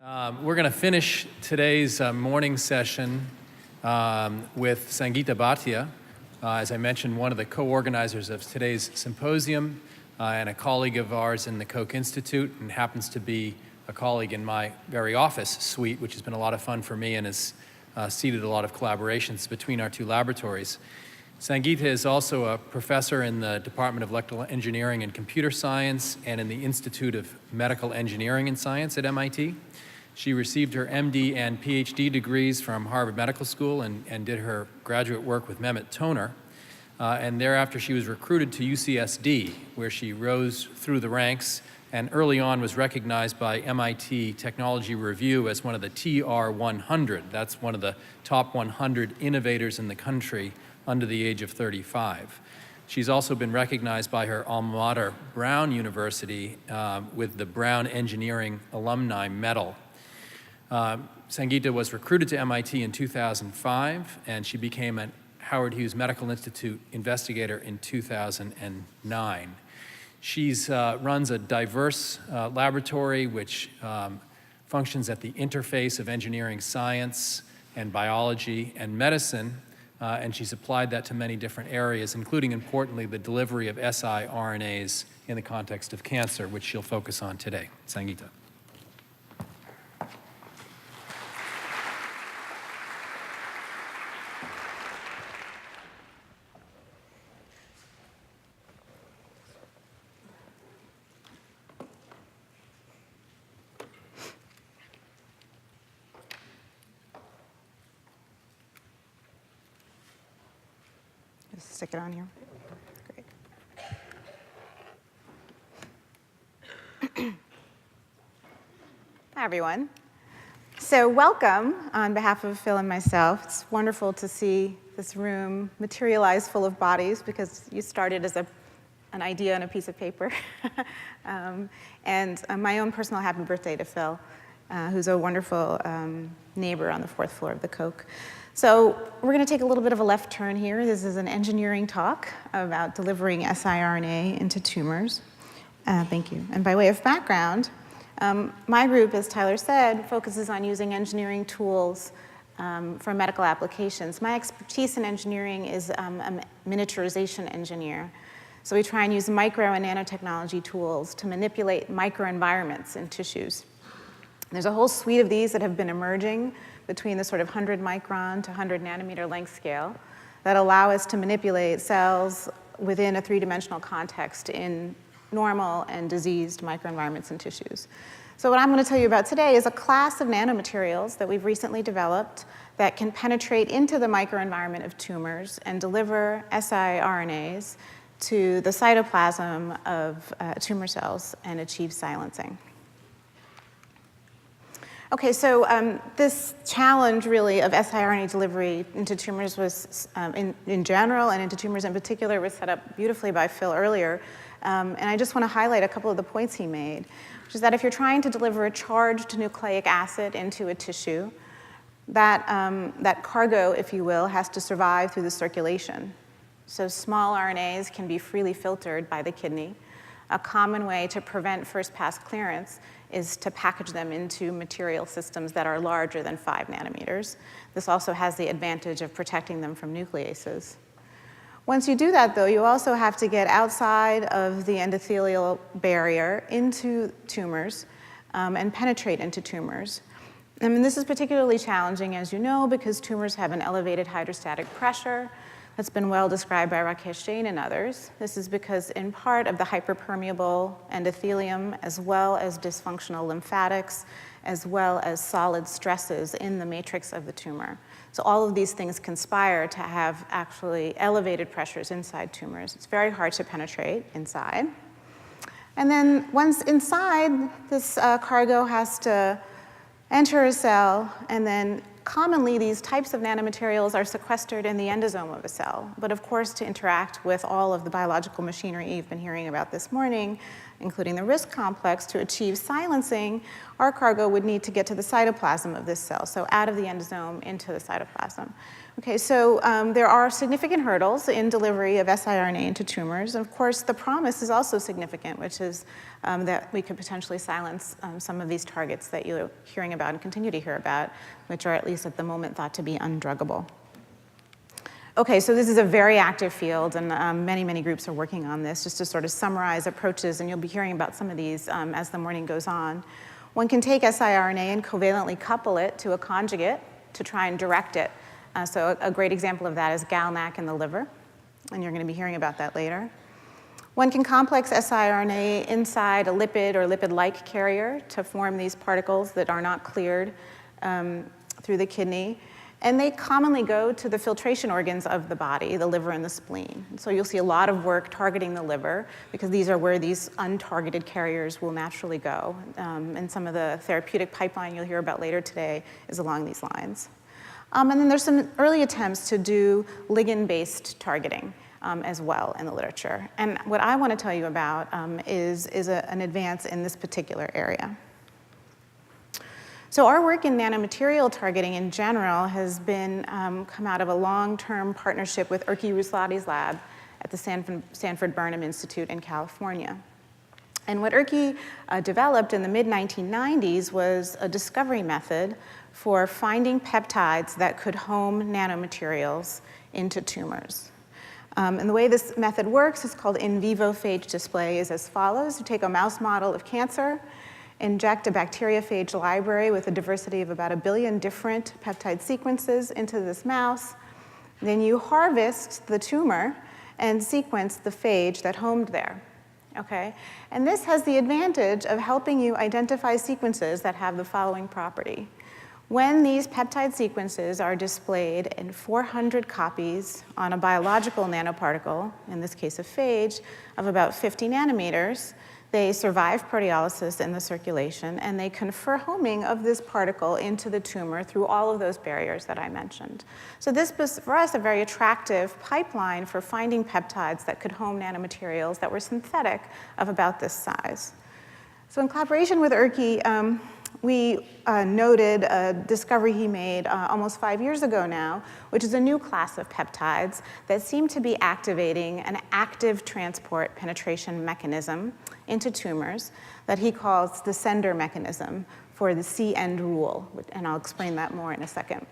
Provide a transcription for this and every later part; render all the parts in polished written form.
We're going to finish today's morning session with Sangeeta Bhatia. As I mentioned, one of the co-organizers of today's symposium and a colleague of ours in the Koch Institute, and happens to be a colleague in my very office suite, which has been a lot of fun for me and has seeded a lot of collaborations between our two laboratories. Sangeeta is also a professor in the Department of Electrical Engineering and Computer Science and in the Institute of Medical Engineering and Science at MIT. She received her MD and PhD degrees from Harvard Medical School and did her graduate work with Mehmet Toner. And thereafter, she was recruited to UCSD, where she rose through the ranks and early on was recognized by MIT Technology Review as one of the TR100. That's one of the top 100 innovators in the country under the age of 35. She's also been recognized by her alma mater, Brown University, with the Brown Engineering Alumni Medal. Sangeeta was recruited to MIT in 2005, and she became a Howard Hughes Medical Institute investigator in 2009. She runs a diverse laboratory which functions at the interface of engineering science and biology and medicine, and she's applied that to many different areas, including, importantly, the delivery of siRNAs in the context of cancer, which she'll focus on today. Sangeeta. Stick it on here. Great. Hi, everyone. So welcome on behalf of Phil and myself. It's wonderful to see this room materialize full of bodies, because you started as an idea on a piece of paper. And my own personal happy birthday to Phil, who's a wonderful neighbor on the 4th floor of the Koch. So we're going to take a little bit of a left turn here. This is an engineering talk about delivering siRNA into tumors. Thank you. And by way of background, my group, as Tyler said, focuses on using engineering tools for medical applications. My expertise in engineering is a miniaturization engineer. So we try and use micro and nanotechnology tools to manipulate microenvironments in tissues. There's a whole suite of these that have been emerging between the sort of 100 micron to 100 nanometer length scale that allow us to manipulate cells within a three-dimensional context in normal and diseased microenvironments and tissues. So what I'm going to tell you about today is a class of nanomaterials that we've recently developed that can penetrate into the microenvironment of tumors and deliver siRNAs to the cytoplasm of tumor cells and achieve silencing. Okay, so this challenge really of siRNA delivery into tumors was, in general and into tumors in particular, was set up beautifully by Phil earlier. And I just want to highlight a couple of the points he made, which is that if you're trying to deliver a charged nucleic acid into a tissue, that cargo, if you will, has to survive through the circulation. So small RNAs can be freely filtered by the kidney. A common way to prevent first-pass clearance is to package them into material systems that are larger than 5 nanometers. This also has the advantage of protecting them from nucleases. Once you do that, though, you also have to get outside of the endothelial barrier into tumors and penetrate into tumors. And this is particularly challenging, as you know, because tumors have an elevated hydrostatic pressure. That's been well described by Rakesh Jain and others. This is because, in part, of the hyperpermeable endothelium, as well as dysfunctional lymphatics, as well as solid stresses in the matrix of the tumor. So all of these things conspire to have actually elevated pressures inside tumors. It's very hard to penetrate inside. And then once inside, this cargo has to enter a cell, and then commonly, these types of nanomaterials are sequestered in the endosome of a cell. But of course, to interact with all of the biological machinery you've been hearing about this morning, including the RISC complex, to achieve silencing, our cargo would need to get to the cytoplasm of this cell, so out of the endosome into the cytoplasm. Okay, so there are significant hurdles in delivery of siRNA into tumors. And of course, the promise is also significant, which is that we could potentially silence some of these targets that you're hearing about and continue to hear about, which are at least at the moment thought to be undruggable. Okay, so this is a very active field, and many, many groups are working on this. Just to sort of summarize approaches, and you'll be hearing about some of these as the morning goes on. One can take siRNA and covalently couple it to a conjugate to try and direct it. So a great example of that is GalNAc in the liver, and you're going to be hearing about that later. One can complex siRNA inside a lipid or lipid-like carrier to form these particles that are not cleared through the kidney. And they commonly go to the filtration organs of the body, the liver and the spleen. So you'll see a lot of work targeting the liver, because these are where these untargeted carriers will naturally go. And some of the therapeutic pipeline you'll hear about later today is along these lines. And then there's some early attempts to do ligand-based targeting as well in the literature. And what I want to tell you about is an advance in this particular area. So our work in nanomaterial targeting in general has been come out of a long-term partnership with Erkki Ruslati's lab at the Sanford Burnham Institute in California. And what Erkki developed in the mid-1990s was a discovery method for finding peptides that could home nanomaterials into tumors. And the way this method works is called in vivo phage display, is as follows. You take a mouse model of cancer, inject a bacteriophage library with a diversity of about 1 billion different peptide sequences into this mouse. Then you harvest the tumor and sequence the phage that homed there. Okay? And this has the advantage of helping you identify sequences that have the following property. When these peptide sequences are displayed in 400 copies on a biological nanoparticle, in this case a phage, of about 50 nanometers, they survive proteolysis in the circulation, and they confer homing of this particle into the tumor through all of those barriers that I mentioned. So this was, for us, a very attractive pipeline for finding peptides that could home nanomaterials that were synthetic of about this size. So in collaboration with Erkki, we noted a discovery he made almost 5 years ago now, which is a new class of peptides that seem to be activating an active transport penetration mechanism into tumors that he calls the sender mechanism for the C-end rule, and I'll explain that more in a second.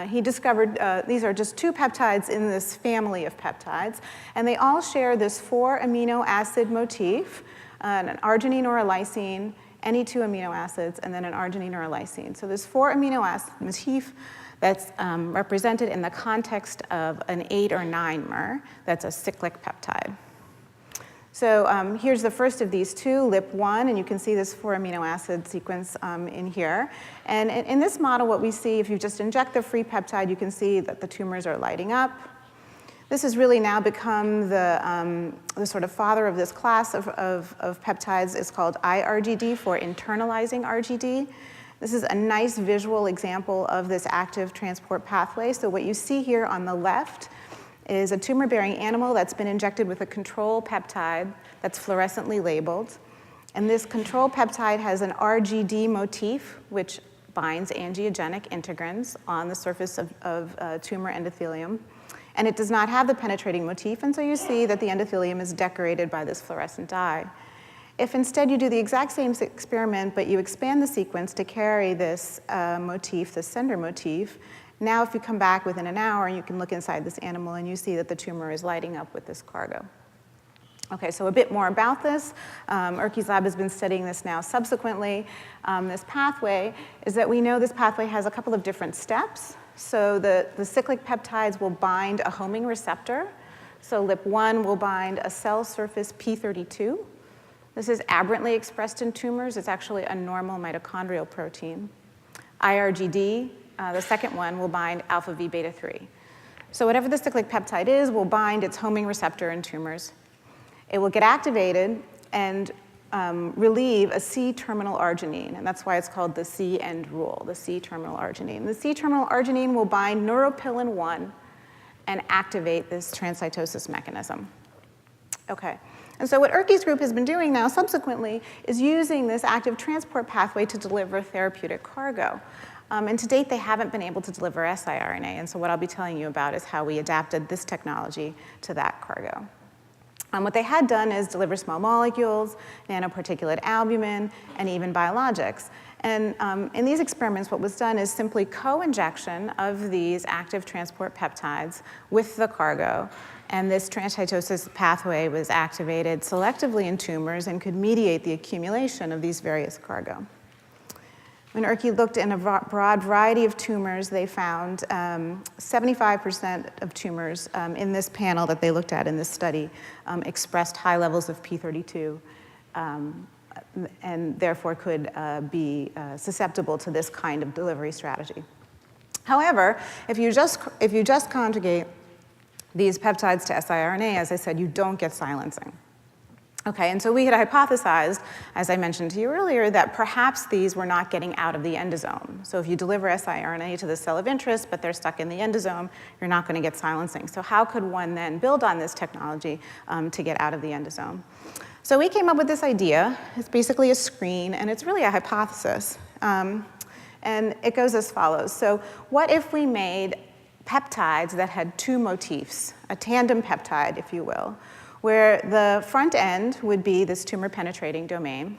He discovered these are just 2 peptides in this family of peptides, and they all share this 4 amino acid motif, an arginine or a lysine, any 2 amino acids, and then an arginine or a lysine. So this 4 amino acid motif that's represented in the context of an 8 or 9 mer, that's a cyclic peptide. So here's the first of these 2, LIP1, and you can see this 4 amino acid sequence in here. And in this model, what we see, if you just inject the free peptide, you can see that the tumors are lighting up. This has really now become the sort of father of this class of peptides. It's called iRGD, for internalizing RGD. This is a nice visual example of this active transport pathway. So what you see here on the left is a tumor-bearing animal that's been injected with a control peptide that's fluorescently labeled. And this control peptide has an RGD motif, which binds angiogenic integrins on the surface of tumor endothelium. And it does not have the penetrating motif, and so you see that the endothelium is decorated by this fluorescent dye. If instead you do the exact same experiment, but you expand the sequence to carry this motif, the sender motif, now if you come back within an hour, you can look inside this animal and you see that the tumor is lighting up with this cargo. Okay, so a bit more about this. Erkki's lab has been studying this now subsequently. This pathway is that we know this pathway has a couple of different steps. So the cyclic peptides will bind a homing receptor. So LIP1 will bind a cell surface P32. This is aberrantly expressed in tumors. It's actually a normal mitochondrial protein. iRGD, the second one, will bind alpha V beta 3. So whatever the cyclic peptide is will bind its homing receptor in tumors. It will get activated and relieve a C-terminal arginine, and that's why it's called the C-end rule, the C-terminal arginine. The C-terminal arginine will bind neuropilin-1 and activate this transcytosis mechanism. Okay, And so what Erke's group has been doing now subsequently is using this active transport pathway to deliver therapeutic cargo. And to date, they haven't been able to deliver siRNA. And so what I'll be telling you about is how we adapted this technology to that cargo. What they had done is deliver small molecules, nanoparticulate albumin, and even biologics. And in these experiments, what was done is simply co-injection of these active transport peptides with the cargo. And this transcytosis pathway was activated selectively in tumors and could mediate the accumulation of these various cargo. When Erke looked in a broad variety of tumors, they found 75% of tumors in this panel that they looked at in this study expressed high levels of P32 and therefore could be susceptible to this kind of delivery strategy. However, if you just conjugate these peptides to siRNA, as I said, you don't get silencing. Okay, and so we had hypothesized, as I mentioned to you earlier, that perhaps these were not getting out of the endosome. So if you deliver siRNA to the cell of interest, but they're stuck in the endosome, you're not going to get silencing. So how could one then build on this technology to get out of the endosome? So we came up with this idea. It's basically a screen, and it's really a hypothesis. And it goes as follows. So what if we made peptides that had two motifs, a tandem peptide, if you will, where the front end would be this tumor-penetrating domain,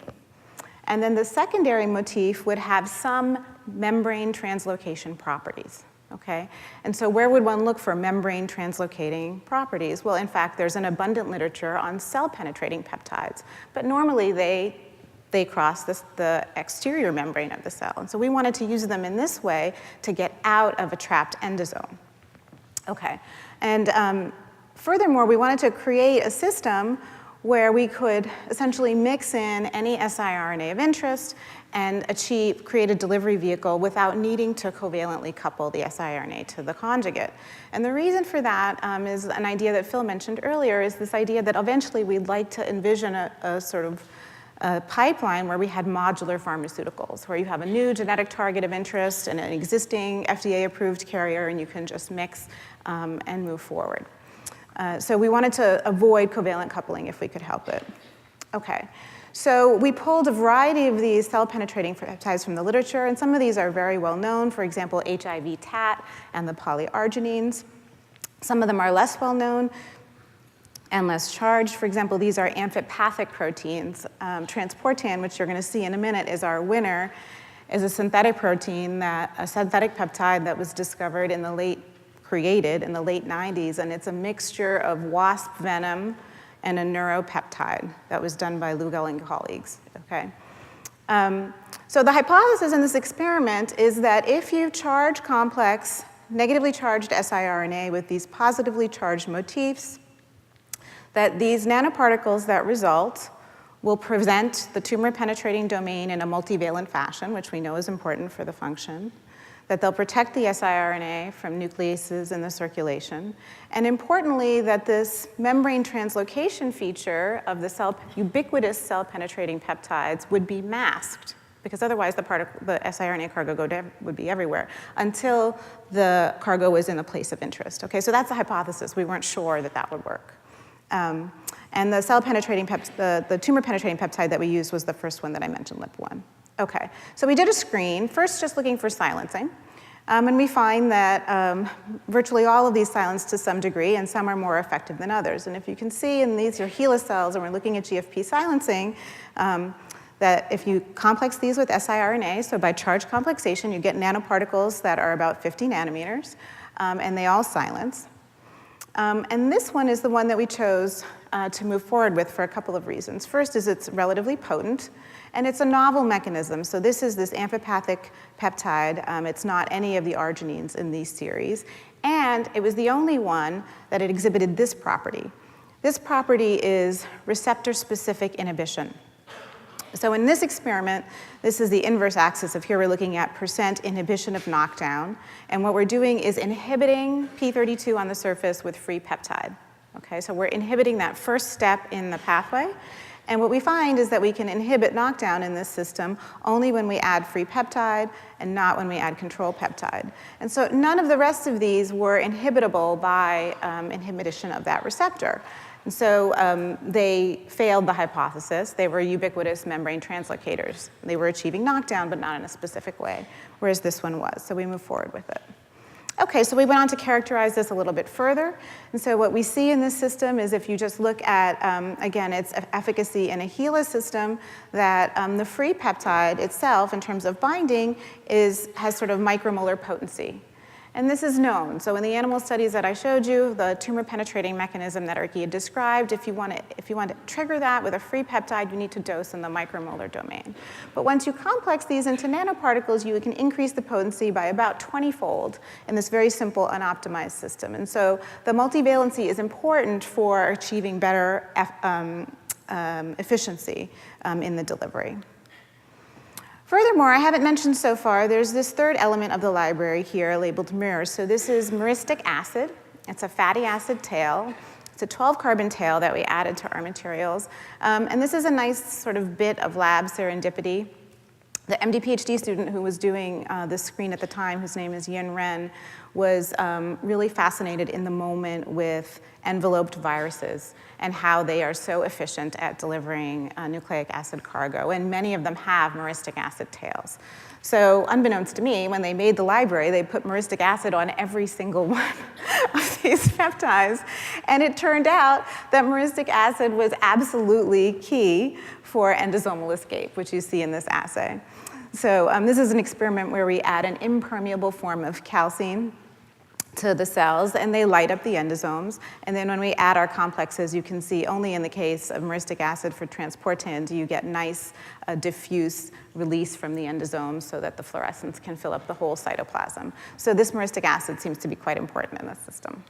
and then the secondary motif would have some membrane translocation properties, okay? And so where would one look for membrane translocating properties? Well, in fact, there's an abundant literature on cell-penetrating peptides, but normally they cross the exterior membrane of the cell. And so we wanted to use them in this way to get out of a trapped endosome. Okay, and furthermore, we wanted to create a system where we could essentially mix in any siRNA of interest and create a delivery vehicle without needing to covalently couple the siRNA to the conjugate. And the reason for that is an idea that Phil mentioned earlier, is this idea that eventually we'd like to envision a sort of a pipeline where we had modular pharmaceuticals, where you have a new genetic target of interest and an existing FDA-approved carrier, and you can just mix and move forward. So we wanted to avoid covalent coupling if we could help it. Okay, so we pulled a variety of these cell-penetrating peptides from the literature, and some of these are very well known, for example, HIV-TAT and the polyarginines. Some of them are less well known and less charged. For example, these are amphipathic proteins. Transportan, which you're going to see in a minute, is our winner, is a synthetic protein, a synthetic peptide that was discovered created in the late 90s, and it's a mixture of wasp venom and a neuropeptide that was done by Lugel and colleagues, okay? So the hypothesis in this experiment is that if you charge complex, negatively charged siRNA with these positively charged motifs, that these nanoparticles that result will present the tumor-penetrating domain in a multivalent fashion, which we know is important for the function, that they'll protect the siRNA from nucleases in the circulation, and importantly, that this membrane translocation feature of the ubiquitous cell-penetrating peptides would be masked, because otherwise the siRNA cargo would be everywhere, until the cargo was in a place of interest. Okay, so that's a hypothesis. We weren't sure that that would work. And the the tumor-penetrating peptide that we used was the first one that I mentioned, LIP1. Okay, so we did a screen, first just looking for silencing. And we find that virtually all of these silence to some degree, and some are more effective than others. And if you can see, and these are HeLa cells, and we're looking at GFP silencing, that if you complex these with siRNA, so by charge complexation, you get nanoparticles that are about 50 nanometers, and they all silence. And this one is the one that we chose to move forward with for a couple of reasons. First is it's relatively potent, and it's a novel mechanism. So this is this amphipathic peptide. It's not any of the arginines in these series. And it was the only one that it exhibited this property. This property is receptor-specific inhibition. So in this experiment, this is the inverse axis of here we're looking at percent inhibition of knockdown. And what we're doing is inhibiting P32 on the surface with free peptide. Okay, so we're inhibiting that first step in the pathway. And what we find is that we can inhibit knockdown in this system only when we add free peptide and not when we add control peptide. And so none of the rest of these were inhibitable by inhibition of that receptor. And so they failed the hypothesis. They were ubiquitous membrane translocators. They were achieving knockdown, but not in a specific way, whereas this one was. So we moved forward with it. Okay, so we went on to characterize this a little bit further. And so what we see in this system is if you just look at, again, its efficacy in a HeLa system, that the free peptide itself, in terms of binding, has sort of micromolar potency. And this is known. So in the animal studies that I showed you, the tumor penetrating mechanism that Erki had described, if you want to trigger that with a free peptide, you need to dose in the micromolar domain. But once you complex these into nanoparticles, you can increase the potency by about 20-fold in this very simple unoptimized system. And so the multivalency is important for achieving better efficiency in the delivery. Furthermore, I haven't mentioned so far, there's this third element of the library here labeled MIR. So this is myristic acid. It's a fatty acid tail. It's a 12-carbon tail that we added to our materials. And this is a nice sort of bit of lab serendipity. The MD PhD student who was doing this screen at the time, whose name is Yin Ren, was really fascinated in the moment with enveloped viruses and how they are so efficient at delivering nucleic acid cargo. And many of them have myristic acid tails. So unbeknownst to me, when they made the library, they put myristic acid on every single one of these peptides. And it turned out that myristic acid was absolutely key for endosomal escape, which you see in this assay. So this is an experiment where we add an impermeable form of calcine to the cells, and they light up the endosomes. And then when we add our complexes, you can see only in the case of myristic acid for transportin do you get nice diffuse release from the endosomes so that the fluorescence can fill up the whole cytoplasm. So this myristic acid seems to be quite important in this system.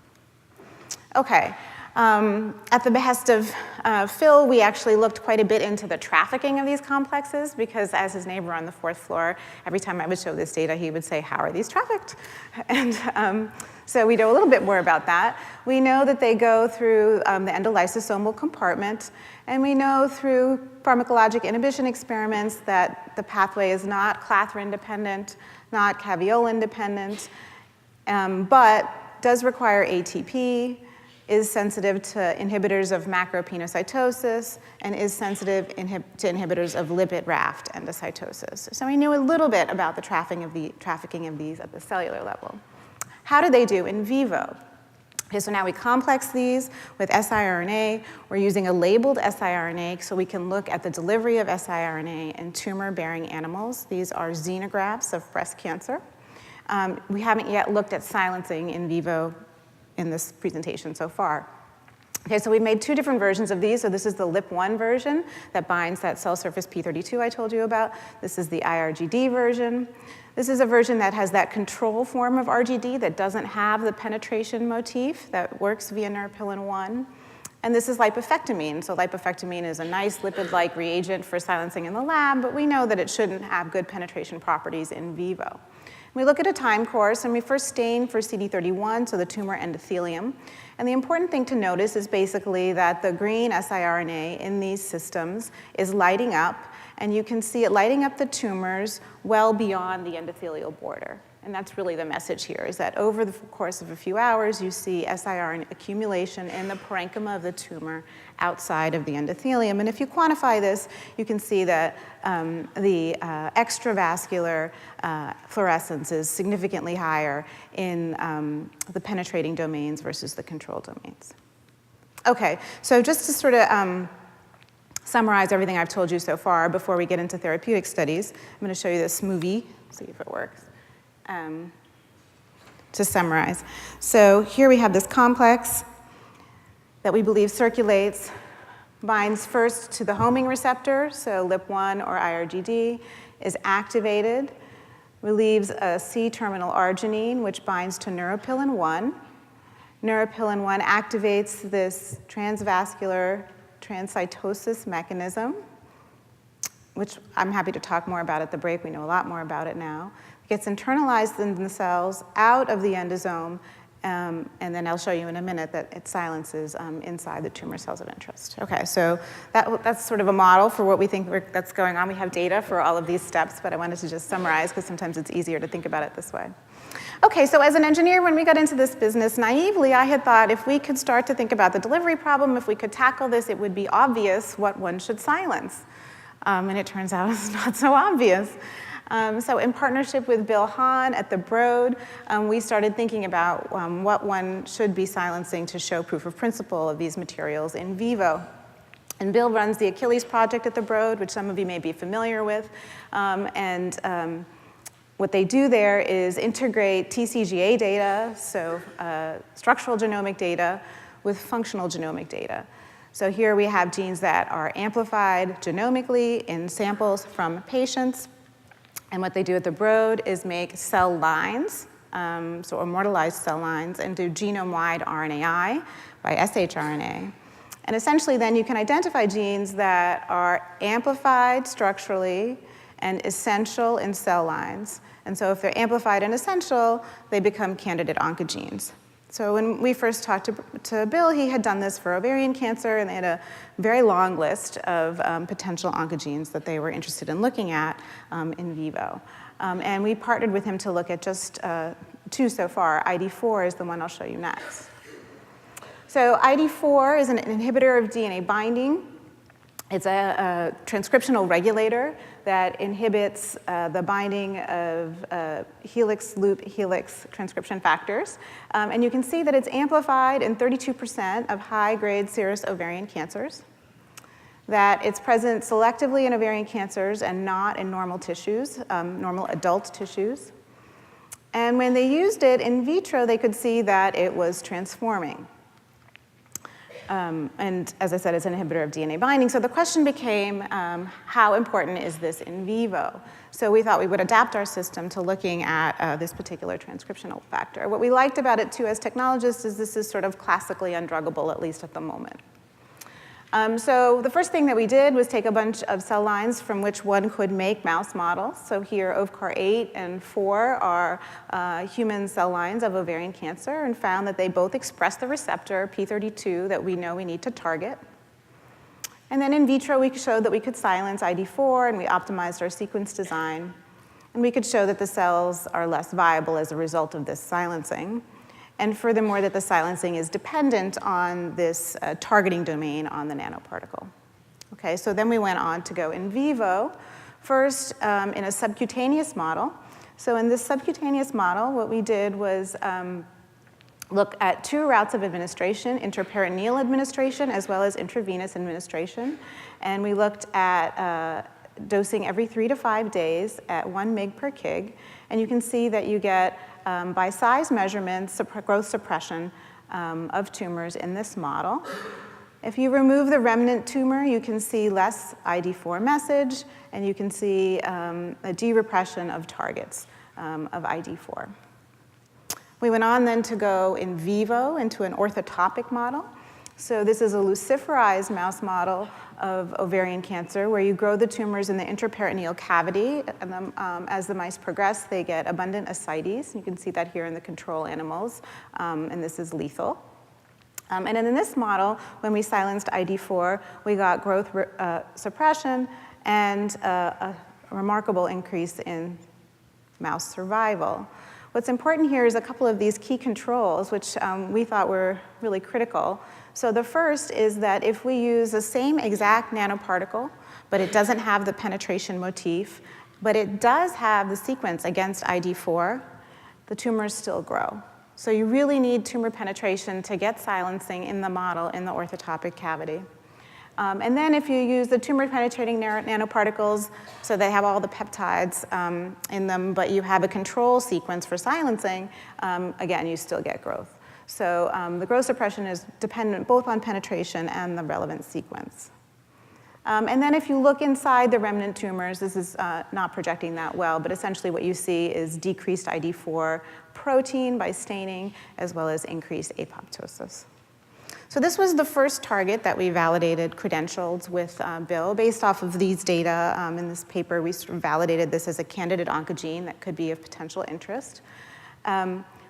Okay. At the behest of Phil, we actually looked quite a bit into the trafficking of these complexes because as his neighbor on the 4th floor, every time I would show this data, he would say, how are these trafficked? And so we know a little bit more about that. We know that they go through the endolysosomal compartment, and we know through pharmacologic inhibition experiments that the pathway is not clathrin-dependent, not caveolin-dependent, but does require ATP, is sensitive to inhibitors of macropinocytosis, and is sensitive to inhibitors of lipid raft endocytosis. So we knew a little bit about the trafficking of these at the cellular level. How do they do in vivo? Okay, so now we complex these with siRNA. We're using a labeled siRNA so we can look at the delivery of siRNA in tumor-bearing animals. These are xenografts of breast cancer. We haven't yet looked at silencing in vivo in this presentation so far. Okay, so we made 2 different versions of these. So this is the LIP1 version that binds that cell surface P32 I told you about. This is the IRGD version. This is a version that has that control form of RGD that doesn't have the penetration motif that works via neuropilin-1. And this is lipofectamine. So lipofectamine is a nice lipid-like reagent for silencing in the lab, but we know that it shouldn't have good penetration properties in vivo. We look at a time course, and we first stain for CD31, so the tumor endothelium. And the important thing to notice is basically that the green siRNA in these systems is lighting up, and you can see it lighting up the tumors well beyond the endothelial border. And that's really the message here, is that over the course of a few hours, you see siRNA accumulation in the parenchyma of the tumor outside of the endothelium. And if you quantify this, you can see that the extravascular fluorescence is significantly higher in the penetrating domains versus the control domains. Okay, so just to sort of summarize everything I've told you so far before we get into therapeutic studies, I'm going to show you this movie, see if it works. To summarize. So here we have this complex that we believe circulates, binds first to the homing receptor, so LIP1 or IRGD, is activated, relieves a C-terminal arginine, which binds to neuropilin-1. Neuropilin-1 activates this transvascular transcytosis mechanism, which I'm happy to talk more about at the break. We know a lot more about it now. It gets internalized in the cells, out of the endosome, And then I'll show you in a minute that it silences inside the tumor cells of interest. Okay, so that's sort of a model for what we think that's going on. We have data for all of these steps, but I wanted to just summarize because sometimes it's easier to think about it this way. Okay, so as an engineer, when we got into this business, naively, I had thought if we could start to think about the delivery problem, if we could tackle this, it would be obvious what one should silence. And it turns out it's not so obvious. So in partnership with Bill Hahn at the Broad, we started thinking about what one should be silencing to show proof of principle of these materials in vivo. And Bill runs the Achilles project at the Broad, which some of you may be familiar with. What they do there is integrate TCGA data, so structural genomic data, with functional genomic data. So here we have genes that are amplified genomically in samples from patients. And what they do at the Broad is make cell lines, so immortalized cell lines, and do genome-wide RNAi by shRNA. And essentially then you can identify genes that are amplified structurally and essential in cell lines. And so if they're amplified and essential, they become candidate oncogenes. So when we first talked to Bill, he had done this for ovarian cancer, and they had a very long list of potential oncogenes that they were interested in looking at in vivo. And we partnered with him to look at just 2 so far. ID4 is the one I'll show you next. So ID4 is an inhibitor of DNA binding. It's a transcriptional regulator that inhibits the binding of helix, loop, helix transcription factors. And you can see that it's amplified in 32% of high-grade serous ovarian cancers, that it's present selectively in ovarian cancers and not in normal tissues, normal adult tissues. And when they used it in vitro, they could see that it was transforming. And as I said, it's an inhibitor of DNA binding. So the question became, how important is this in vivo? So we thought we would adapt our system to looking at this particular transcriptional factor. What we liked about it, too, as technologists, is this is sort of classically undruggable, at least at the moment. So the first thing that we did was take a bunch of cell lines from which one could make mouse models. So here, OVCAR8 and 4 are human cell lines of ovarian cancer, and found that they both express the receptor p32 that we know we need to target. And then in vitro, we showed that we could silence ID4, and we optimized our sequence design. And we could show that the cells are less viable as a result of this silencing. And furthermore, that the silencing is dependent on this targeting domain on the nanoparticle. Okay, so then we went on to go in vivo, first in a subcutaneous model. So in this subcutaneous model, what we did was look at 2 routes of administration, intraperitoneal administration as well as intravenous administration. And we looked at dosing every 3 to 5 days at 1 mg per kg. And you can see that you get, by size measurements, growth suppression of tumors in this model. If you remove the remnant tumor, you can see less ID4 message, and you can see a de-repression of targets of ID4. We went on then to go in vivo into an orthotopic model. So this is a luciferized mouse model of ovarian cancer where you grow the tumors in the intraperitoneal cavity, and as the mice progress, they get abundant ascites. You can see that here in the control animals, and this is lethal. And in this model, when we silenced ID4, we got growth suppression and a remarkable increase in mouse survival. What's important here is a couple of these key controls, which we thought were really critical. So the first is that if we use the same exact nanoparticle, but it doesn't have the penetration motif, but it does have the sequence against ID4, the tumors still grow. So you really need tumor penetration to get silencing in the model in the orthotopic cavity. And then if you use the tumor-penetrating nanoparticles, so they have all the peptides in them, but you have a control sequence for silencing, again, you still get growth. So the growth suppression is dependent both on penetration and the relevant sequence. And then if you look inside the remnant tumors, this is not projecting that well, but essentially what you see is decreased ID4 protein by staining, as well as increased apoptosis. So this was the first target that we validated credentials with Bill. Based off of these data in this paper, we sort of validated this as a candidate oncogene that could be of potential interest.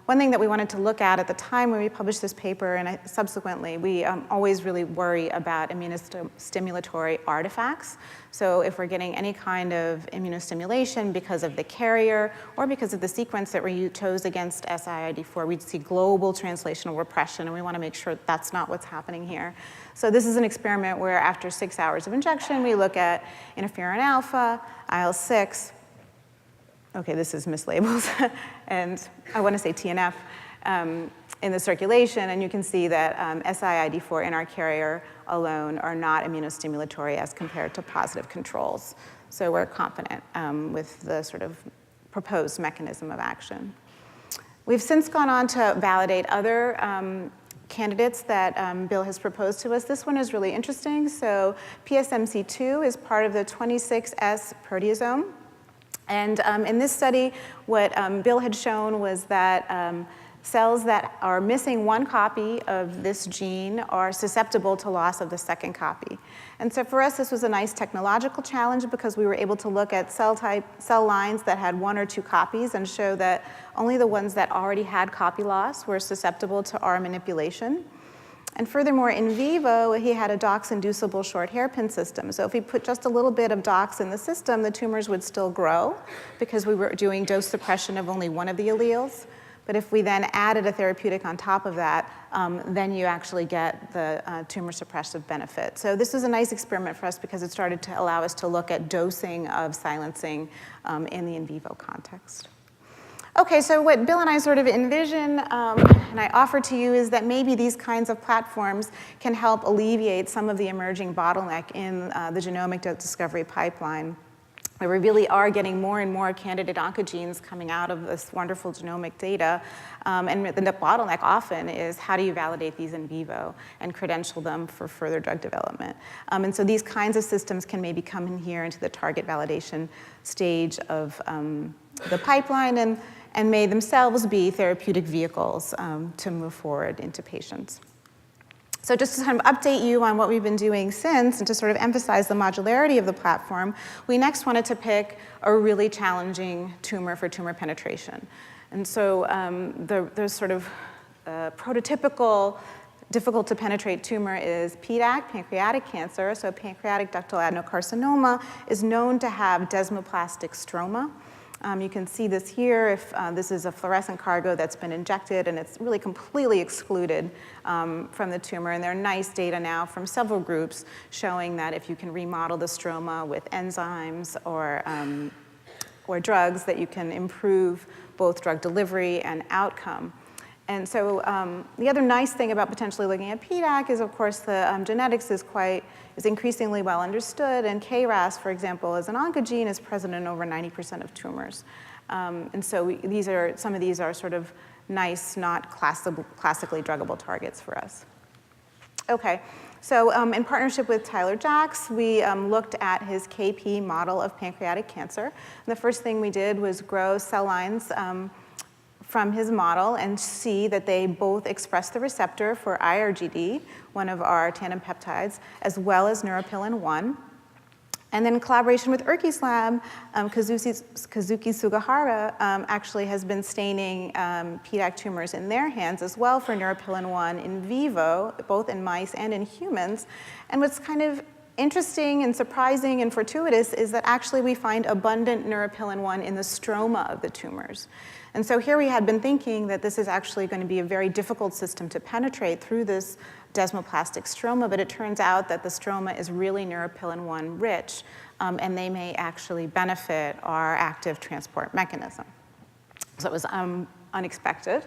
One thing that we wanted to look at the time when we published this paper, and subsequently, we always really worry about immunostimulatory artifacts. So if we're getting any kind of immunostimulation because of the carrier or because of the sequence that we chose against siID4, we'd see global translational repression, and we want to make sure that's not what's happening here. So this is an experiment where after 6 hours of injection, we look at interferon alpha, IL-6, okay, this is mislabeled, and I want to say TNF in the circulation, and you can see that siID4 in our carrier alone are not immunostimulatory as compared to positive controls. So we're confident with the sort of proposed mechanism of action. We've since gone on to validate other candidates that Bill has proposed to us. This one is really interesting. So PSMC2 is part of the 26S proteasome. And in this study, what Bill had shown was that cells that are missing one copy of this gene are susceptible to loss of the second copy. And so for us, this was a nice technological challenge because we were able to look at cell lines that had 1 or 2 copies and show that only the ones that already had copy loss were susceptible to our manipulation. And furthermore, in vivo, he had a DOX-inducible short hairpin system. So if we put just a little bit of DOX in the system, the tumors would still grow because we were doing dose suppression of only one of the alleles. But if we then added a therapeutic on top of that, then you actually get the tumor suppressive benefit. So this was a nice experiment for us because it started to allow us to look at dosing of silencing in the in vivo context. Okay, so what Bill and I sort of envision and I offer to you is that maybe these kinds of platforms can help alleviate some of the emerging bottleneck in the genomic discovery pipeline, where we really are getting more and more candidate oncogenes coming out of this wonderful genomic data. And the bottleneck often is how do you validate these in vivo and credential them for further drug development. And so these kinds of systems can maybe come in here into the target validation stage of the pipeline and may themselves be therapeutic vehicles to move forward into patients. So just to kind of update you on what we've been doing since and to sort of emphasize the modularity of the platform, we next wanted to pick a really challenging tumor for tumor penetration. And so the sort of prototypical difficult to penetrate tumor is PDAC, pancreatic cancer. So pancreatic ductal adenocarcinoma is known to have desmoplastic stroma. You can see this here if this is a fluorescent cargo that's been injected and it's really completely excluded from the tumor. And there are nice data now from several groups showing that if you can remodel the stroma with enzymes or drugs, that you can improve both drug delivery and outcome. And so the other nice thing about potentially looking at PDAC is, of course, the genetics is increasingly well understood, and KRAS, for example, as an oncogene, is present in over 90% of tumors. And so some of these are sort of nice, not classically druggable targets for us. Okay, so in partnership with Tyler Jacks, we looked at his KP model of pancreatic cancer. And the first thing we did was grow cell lines from his model and see that they both express the receptor for IRGD, one of our tandem peptides, as well as neuropilin-1. And then in collaboration with Urki's lab, Kazuki Sugahara actually has been staining PDAC tumors in their hands as well for neuropilin-1 in vivo, both in mice and in humans. And what's kind of interesting and surprising and fortuitous is that actually we find abundant neuropilin-1 in the stroma of the tumors. And so here we had been thinking that this is actually going to be a very difficult system to penetrate through this desmoplastic stroma, but it turns out that the stroma is really neuropilin-1 rich, and they may actually benefit our active transport mechanism. So it was unexpected.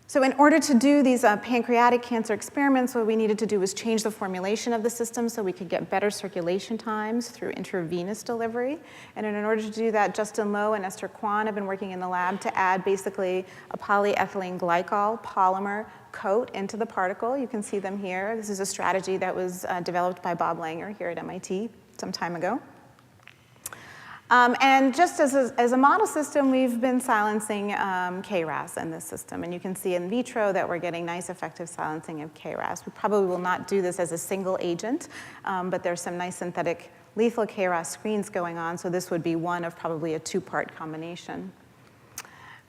So in order to do these pancreatic cancer experiments, what we needed to do was change the formulation of the system so we could get better circulation times through intravenous delivery. And in order to do that, Justin Lowe and Esther Kwan have been working in the lab to add basically a polyethylene glycol polymer coat into the particle. You can see them here. This is a strategy that was developed by Bob Langer here at MIT some time ago. And just as a model system, we've been silencing KRAS in this system. And you can see in vitro that we're getting nice effective silencing of KRAS. We probably will not do this as a single agent, but there's some nice synthetic lethal KRAS screens going on. So this would be one of probably a two-part combination.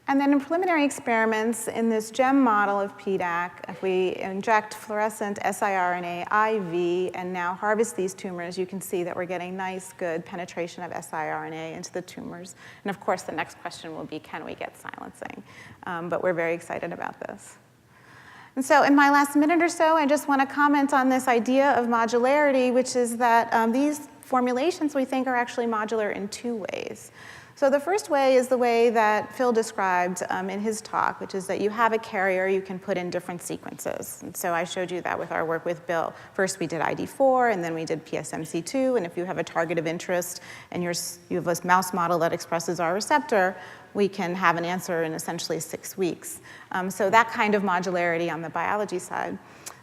And then in preliminary experiments in this GEM model of PDAC, if we inject fluorescent siRNA IV and now harvest these tumors, you can see that we're getting nice, good penetration of siRNA into the tumors. And of course, the next question will be, can we get silencing? But we're very excited about this. And so in my last minute or so, I just want to comment on this idea of modularity, which is that these formulations we think are actually modular in two ways. So the first way is the way that Phil described in his talk, which is that you have a carrier you can put in different sequences. And so I showed you that with our work with Bill. First we did ID4, and then we did PSMC2, and if you have a target of interest and you have a mouse model that expresses our receptor, we can have an answer in essentially 6 weeks. So that kind of modularity on the biology side.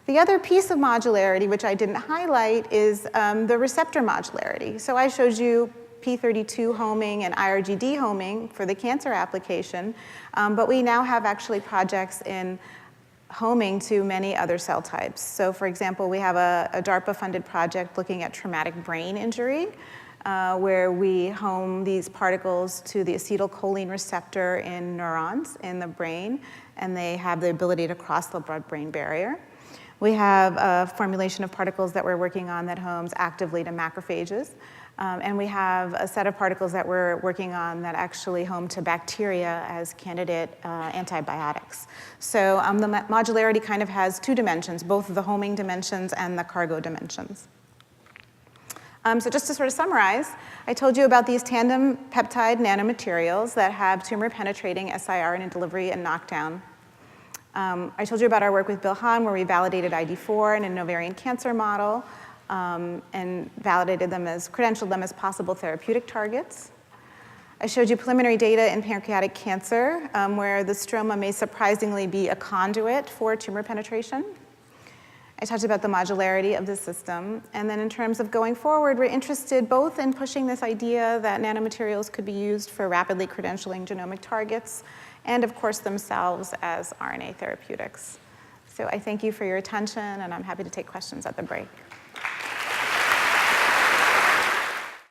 The other piece of modularity, which I didn't highlight, is the receptor modularity. So I showed you P32 homing and IRGD homing for the cancer application, but we now have actually projects in homing to many other cell types. So for example, we have a DARPA-funded project looking at traumatic brain injury, where we home these particles to the acetylcholine receptor in neurons in the brain, and they have the ability to cross the blood-brain barrier. We have a formulation of particles that we're working on that homes actively to macrophages. And we have a set of particles that we're working on that actually home to bacteria as candidate antibiotics. So the modularity kind of has two dimensions, both the homing dimensions and the cargo dimensions. So just to sort of summarize, I told you about these tandem peptide nanomaterials that have tumor-penetrating siRNA delivery and knockdown. I told you about our work with Bill Hahn, where we validated ID4 in an ovarian cancer model, and validated them credentialed them as possible therapeutic targets. I showed you preliminary data in pancreatic cancer, where the stroma may surprisingly be a conduit for tumor penetration. I talked about the modularity of the system. And then in terms of going forward, we're interested both in pushing this idea that nanomaterials could be used for rapidly credentialing genomic targets, and of course themselves as RNA therapeutics. So I thank you for your attention, and I'm happy to take questions at the break.